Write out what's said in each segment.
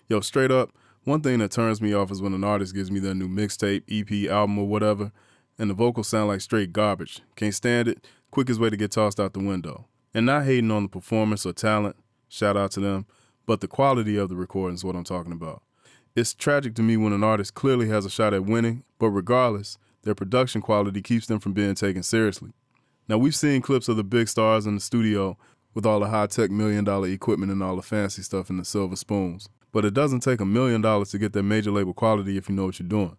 Yo, straight up, one thing that turns me off is when an artist gives me their new mixtape, EP, album, or whatever, and the vocals sound like straight garbage. Can't stand it. Quickest way to get tossed out the window. And not hating on the performance or talent, shout out to them, but the quality of the recording is what I'm talking about. It's tragic to me when an artist clearly has a shot at winning, but regardless, their production quality keeps them from being taken seriously. Now, we've seen clips of the big stars in the studio with all the high-tech $1 million equipment and all the fancy stuff in the silver spoons. But it doesn't take $1 million to get that major label quality if you know what you're doing.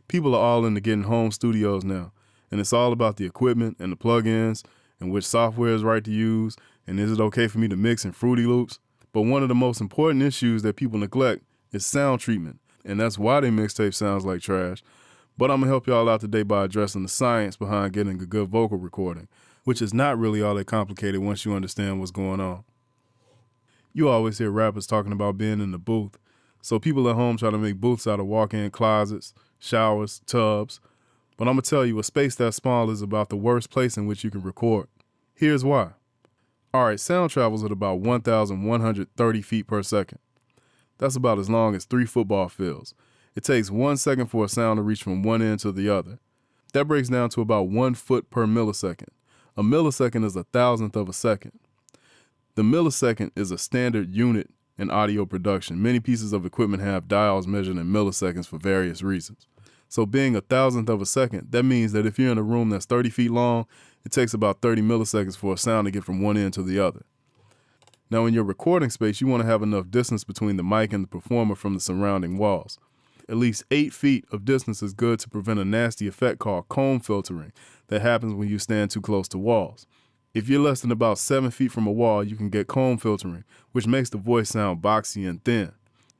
People are all into getting home studios now, and it's all about the equipment and the plugins and which software is right to use, and is it okay for me to mix in Fruity Loops? But one of the most important issues that people neglect is sound treatment, and that's why their mixtape sounds like trash. But I'm going to help y'all out today by addressing the science behind getting a good vocal recording, which is not really all that complicated once you understand what's going on. You always hear rappers talking about being in the booth, so people at home try to make booths out of walk-in closets, showers, tubs. But I'm going to tell you, a space that small is about the worst place in which you can record. Here's why. All right, sound travels at about 1,130 feet per second. That's about as long as 3 football fields. It takes 1 second for a sound to reach from one end to the other. That breaks down to about 1 foot per millisecond. A millisecond is 1,000th of a second. The millisecond is a standard unit in audio production. Many pieces of equipment have dials measured in milliseconds for various reasons. So being 1,000th of a second, that means that if you're in a room that's 30 feet long, it takes about 30 milliseconds for a sound to get from one end to the other. Now, in your recording space, you want to have enough distance between the mic and the performer from the surrounding walls. At least 8 feet of distance is good to prevent a nasty effect called comb filtering that happens when you stand too close to walls. If you're less than about 7 feet from a wall, you can get comb filtering, which makes the voice sound boxy and thin.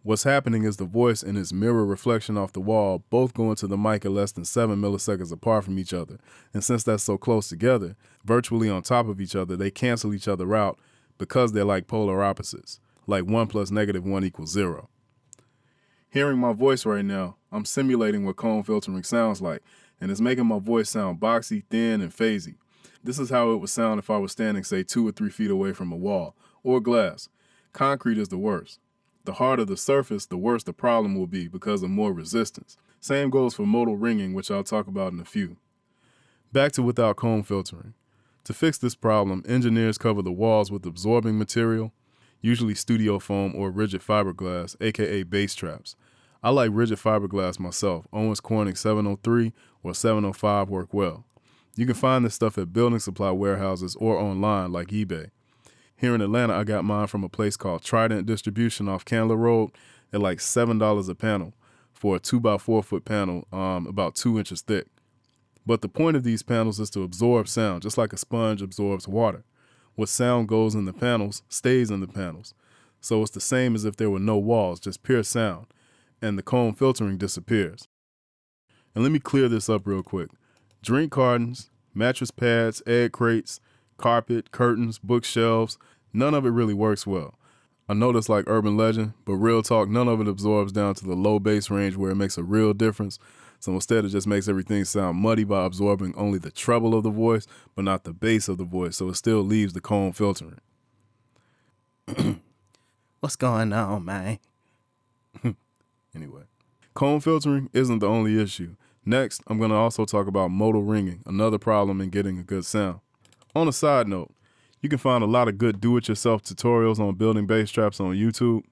What's happening is the voice and its mirror reflection off the wall both go into the mic at less than 7 milliseconds apart from each other. And since that's so close together, virtually on top of each other, they cancel each other out because they're like polar opposites, like 1 + -1 = 0. Hearing my voice right now, I'm simulating what comb filtering sounds like, and it's making my voice sound boxy, thin, and phasey. This is how it would sound if I was standing, say, 2 or 3 feet away from a wall or glass. Concrete is the worst. The harder the surface, the worse the problem will be because of more resistance. Same goes for modal ringing, which I'll talk about in a few. Back to without comb filtering. To fix this problem, engineers cover the walls with absorbing material, usually studio foam or rigid fiberglass, aka bass traps. I like rigid fiberglass myself. Owens Corning 703 or 705 work well. You can find this stuff at building supply warehouses or online like eBay. Here in Atlanta, I got mine from a place called Trident Distribution off Candler Road at like $7 a panel for a 2x4 foot panel, about 2 inches thick. But the point of these panels is to absorb sound, just like a sponge absorbs water. What sound goes in the panels stays in the panels. So it's the same as if there were no walls, just pure sound, and the comb filtering disappears. And let me clear this up real quick. Drink cartons, mattress pads, egg crates, carpet, curtains, bookshelves, none of it really works well. I know that's like urban legend, but real talk, none of it absorbs down to the low bass range where it makes a real difference. So instead, it just makes everything sound muddy by absorbing only the treble of the voice, but not the bass of the voice, so it still leaves the comb filtering. What's going on, man? Anyway, comb filtering isn't the only issue. Next, I'm going to also talk about modal ringing, another problem in getting a good sound. On a side note, you can find a lot of good do-it-yourself tutorials on building bass traps on YouTube.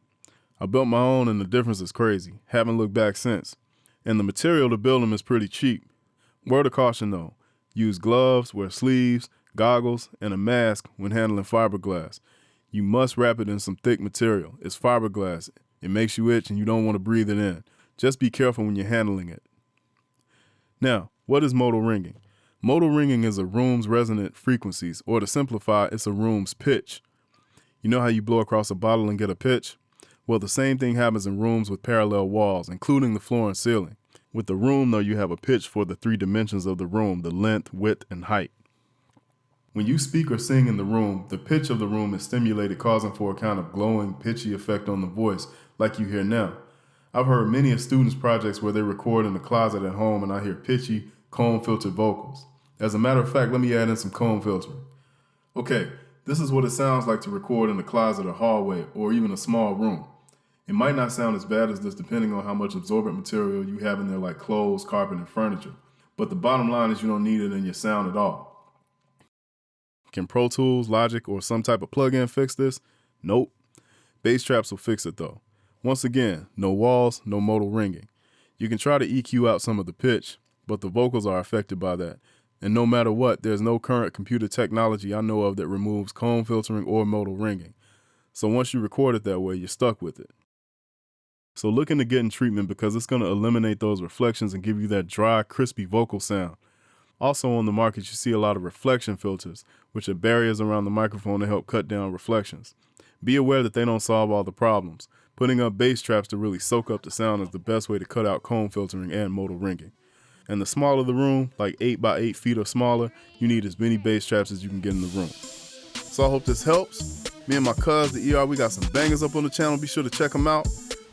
I built my own and the difference is crazy. Haven't looked back since. And the material to build them is pretty cheap. Word of caution though, use gloves, wear sleeves, goggles, and a mask when handling fiberglass. You must wrap it in some thick material. It's fiberglass. It makes you itch and you don't want to breathe it in. Just be careful when you're handling it. Now, what is modal ringing? Modal ringing is a room's resonant frequencies, or to simplify, it's a room's pitch. You know how you blow across a bottle and get a pitch? Well, the same thing happens in rooms with parallel walls, including the floor and ceiling. With the room, though, you have a pitch for the 3 dimensions of the room, the length, width, and height. When you speak or sing in the room, the pitch of the room is stimulated, causing for a kind of glowing, pitchy effect on the voice, like you hear now. I've heard many of students' projects where they record in the closet at home and I hear pitchy, comb-filtered vocals. As a matter of fact, let me add in some comb filtering. Okay, this is what it sounds like to record in the closet or hallway or even a small room. It might not sound as bad as this depending on how much absorbent material you have in there, like clothes, carpet, and furniture. But the bottom line is you don't need it in your sound at all. Can Pro Tools, Logic, or some type of plugin fix this? Nope. Bass traps will fix it though. Once again, no walls, no modal ringing. You can try to EQ out some of the pitch, but the vocals are affected by that. And no matter what, there's no current computer technology I know of that removes comb filtering or modal ringing. So once you record it that way, you're stuck with it. So look into getting treatment because it's going to eliminate those reflections and give you that dry, crispy vocal sound. Also on the market, you see a lot of reflection filters, which are barriers around the microphone to help cut down reflections. Be aware that they don't solve all the problems. Putting up bass traps to really soak up the sound is the best way to cut out comb filtering and modal ringing. And the smaller the room, like 8 by 8 feet or smaller, you need as many bass traps as you can get in the room. So I hope this helps. Me and my cuz, the ER, we got some bangers up on the channel. Be sure to check them out.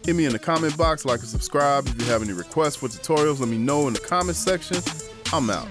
Hit me in the comment box, like and subscribe. If you have any requests for tutorials, let me know in the comment section. I'm out.